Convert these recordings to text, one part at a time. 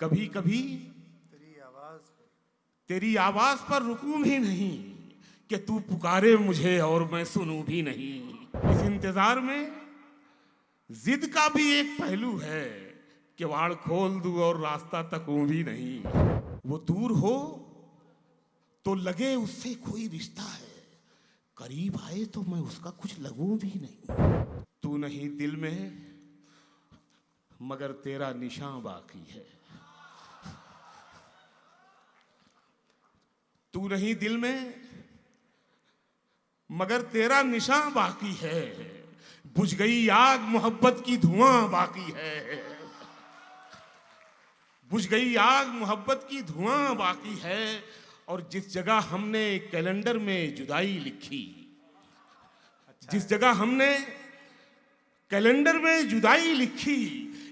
कभी कभी तेरी आवाज पर रुकूं भी नहीं कि तू पुकारे मुझे और मैं सुनूं भी नहीं। इस इंतजार में जिद का भी एक पहलू है, किवाड़ खोल दूं और रास्ता तकूं भी नहीं। वो दूर हो तो लगे उससे कोई रिश्ता है, करीब आए तो मैं उसका कुछ लगूं भी नहीं। तू नहीं दिल में मगर तेरा निशान बाकी है। तू नहीं दिल में मगर तेरा निशान बाकी है। बुझ गई आग मोहब्बत की धुआं बाकी है। बुझ गई आग मोहब्बत की धुआं बाकी है। और जिस जगह हमने कैलेंडर में जुदाई लिखी, जिस जगह हमने कैलेंडर में जुदाई लिखी,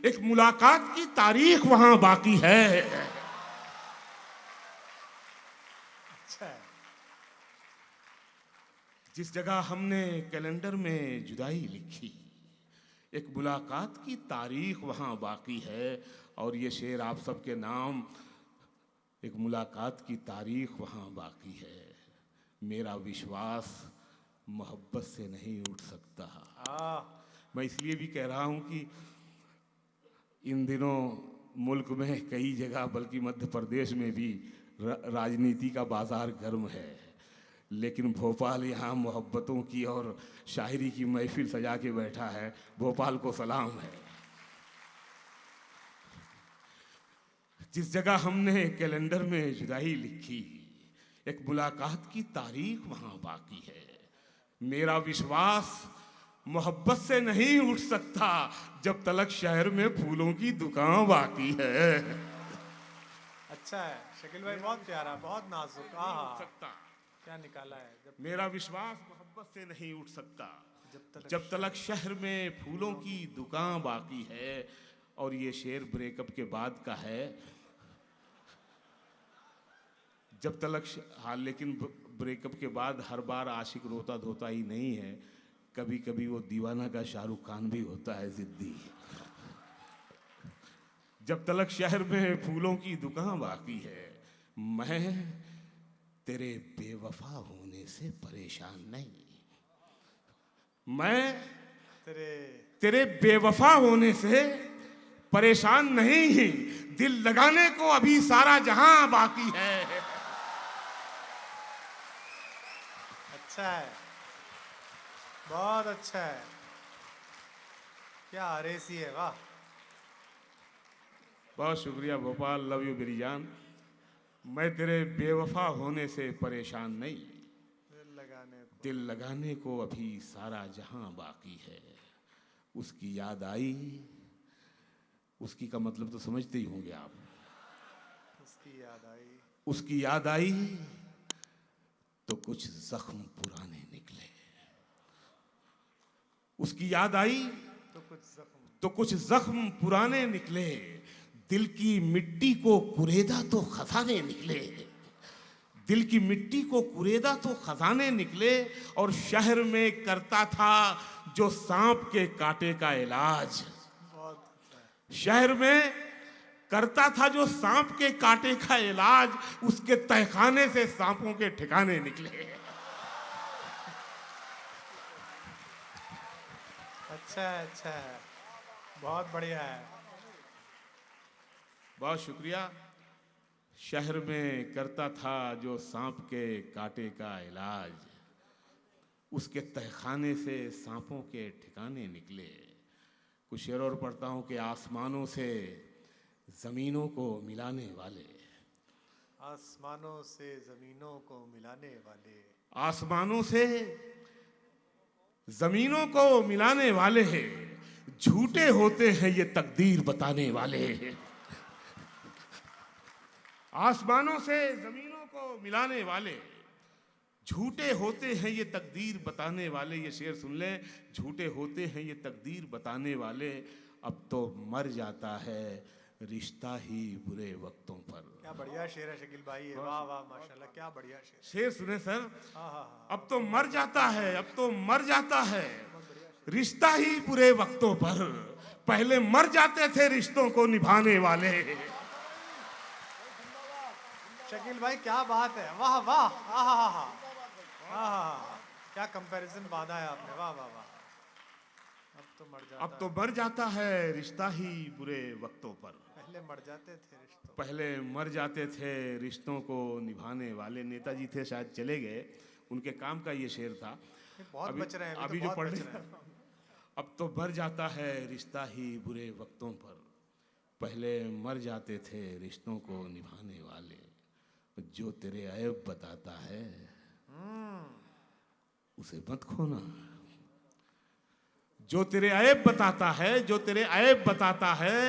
एक मुलाकात की तारीख वहां बाकी है। जिस जगह हमने कैलेंडर में जुदाई लिखी, एक मुलाकात की तारीख वहां बाकी है। और ये शेर आप सबके नाम, एक मुलाकात की तारीख वहां बाकी है। मेरा विश्वास मोहब्बत से नहीं उठ सकता। मैं इसलिए भी कह रहा हूं कि इन दिनों मुल्क में कई जगह, बल्कि मध्य प्रदेश में भी राजनीति का बाजार गर्म है, लेकिन भोपाल यहाँ मोहब्बतों की और शायरी की महफिल सजा के बैठा है। भोपाल को सलाम है। जिस जगह हमने कैलेंडर में जुदाई लिखी, एक मुलाकात की तारीख वहां बाकी है। मेरा विश्वास मोहब्बत से नहीं उठ सकता जब तलक शहर में फूलों की दुकान बाकी है। अच्छा है शकील भाई, बहुत प्यारा, बहुत नाजुक। सकता क्या निकाला है। मेरा विश्वास मोहब्बत से नहीं उठ सकता जब तलक शहर में फूलों की दुकान बाकी है। और ये शेर ब्रेकअप के बाद का है। जब तलक हाँ, लेकिन ब्रेकअप के बाद हर बार आशिक रोता धोता ही नहीं है, कभी कभी वो दीवाना का शाहरुख खान भी होता है जिद्दी। जब तलक शहर में फूलों की दुकान बाकी है, मैं तेरे बेवफा होने से परेशान नहीं। मैं तेरे बेवफा होने से परेशान नहीं। दिल लगाने को अभी सारा जहां बाकी है। अच्छा है, बहुत अच्छा है। क्या अरेसी है, वाह। बहुत शुक्रिया भोपाल, लव यू मेरी जान। मैं तेरे बेवफा होने से परेशान नहीं। दिल लगाने को अभी सारा जहां बाकी है। उसकी याद आई, उसकी का मतलब तो समझते ही होंगे आप। उसकी याद आई, उसकी याद आई तो कुछ जख्म पुराने निकले। उसकी याद आई तो कुछ जख्म पुराने निकले। दिल की मिट्टी को कुरेदा तो खजाने निकले। दिल की मिट्टी को कुरेदा तो खजाने निकले। और शहर में करता था जो सांप के कांटे का इलाज। शहर में करता था जो सांप के कांटे का इलाज, उसके तहखाने से सांपों के ठिकाने निकले। अच्छा है, अच्छा है, बहुत बढ़िया है। बहुत शुक्रिया। शहर में करता था जो सांप के कांटे का इलाज, उसके तहखाने से सांपों के ठिकाने निकले। कुछ शेर और पढ़ता हूं कि आसमानों से जमीनों को मिलाने वाले, आसमानों से जमीनों को मिलाने वाले, आसमानों से जमीनों को मिलाने वाले हैं। झूठे होते हैं ये तकदीर बताने वाले। आसमानों से जमीनों को मिलाने वाले, झूठे होते हैं ये तकदीर बताने वाले। ये शेर सुन ले, झूठे होते हैं ये तकदीर बताने वाले। अब तो मर जाता है रिश्ता ही बुरे वक्तों पर। क्या बढ़िया शेर है शकील भाई, वाह वाह माशाल्लाह, क्या बढ़िया शेर। शेर सुने सर। हाँ। अब तो मर जाता है, अब तो मर जाता है रिश्ता ही बुरे वक्तों पर। पहले मर जाते थे रिश्तों को निभाने वाले। शकील भाई क्या बात है, वाह वाह, आहा, आहा, क्या कंपैरिजन बांधा है आपने, वाह वाह वाह। अब तो मर जाता है रिश्ता ही बुरे वक्तों पर। पहले मर जाते थे रिश्तों, पहले मर जाते थे रिश्तों को निभाने वाले। नेताजी थे, शायद चले गए, उनके काम का ये शेर था। बहुत अभी बच रहे हैं, अभी तो जो बहुत पढ़ बच रहे रहे हैं। अब तो मर जाता है रिश्ता ही बुरे वक्तों पर। पहले मर जाते थे रिश्तों को निभाने वाले। जो तेरे ऐब बताता है उसे मत खोना। जो तेरे ऐब बताता है, जो तेरे ऐब बताता है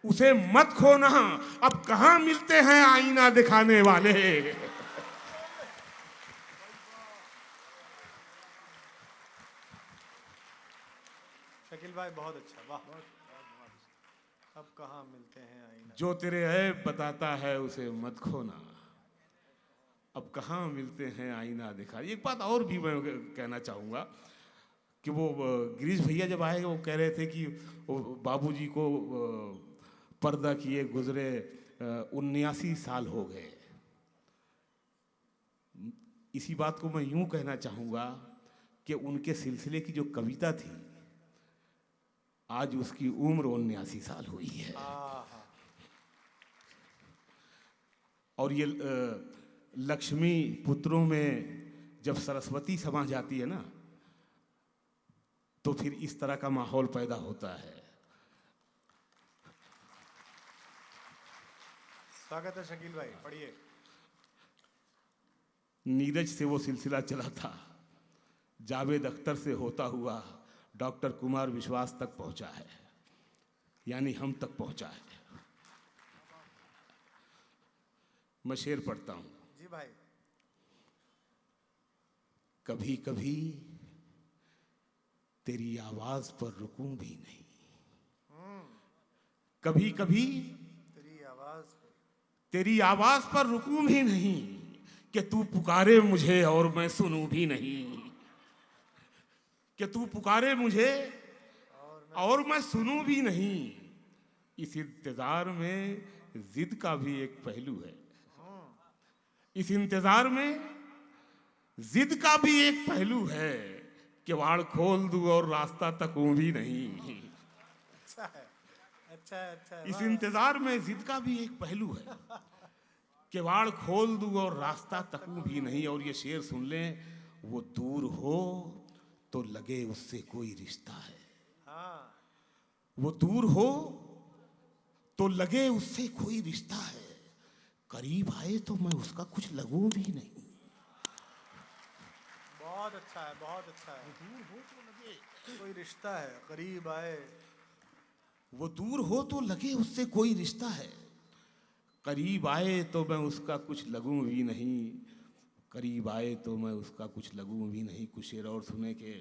उसे मत खोना। अब कहां मिलते हैं आईना दिखाने वाले। शकील भाई बहुत अच्छा, वाह। अब कहाँ मिलते हैं आईना। जो तेरे ऐब बताता है उसे मत खोना। अब कहाँ मिलते हैं आईना दिखा। एक बात और भी मैं कहना चाहूँगा कि वो गिरीश भैया जब आए वो कह रहे थे कि वो बाबूजी को पर्दा किए गुजरे 79 साल हो गए। इसी बात को मैं यूं कहना चाहूँगा कि उनके सिलसिले की जो कविता थी आज उसकी उम्र 79 साल हुई है। और ये लक्ष्मी पुत्रों में जब सरस्वती समा जाती है ना तो फिर इस तरह का माहौल पैदा होता है। स्वागत है शकील भाई, पढ़िए। नीरज से वो सिलसिला चला था, जावेद अख्तर से होता हुआ डॉक्टर कुमार विश्वास तक पहुंचा है, यानी हम तक पहुंचा है। मैं शेर पढ़ता हूं। जी भाई। कभी कभी तेरी आवाज पर रुकूं भी नहीं। कभी कभी तेरी आवाज पर रुकूं भी नहीं कि तू पुकारे मुझे और मैं सुनूं भी नहीं। कि तू पुकारे मुझे और मैं सुनूं भी नहीं। इस इंतजार में जिद का भी एक पहलू है। इस इंतजार में जिद का भी एक पहलू है कि वाड़ खोल दूं और रास्ता तकूं भी नहीं। अच्छा है, अच्छा है, अच्छा है। इस इंतजार में जिद का भी एक पहलू है कि वाड़ खोल दूं और रास्ता तकूं भी नहीं। और ये शेर सुन लें, वो दूर हो तो लगे उससे कोई रिश्ता है। वो दूर हो तो लगे उससे कोई रिश्ता है। करीब आए तो मैं उसका कुछ लगूं भी नहीं। बहुत अच्छा है, बहुत अच्छा है। दूर हो तो लगे कोई रिश्ता है, करीब आए। वो दूर हो तो लगे उससे कोई रिश्ता है। करीब आए तो मैं उसका कुछ लगूं भी नहीं। करीब आए तो मैं उसका कुछ लगूं भी नहीं। कुछ शेर और सुने के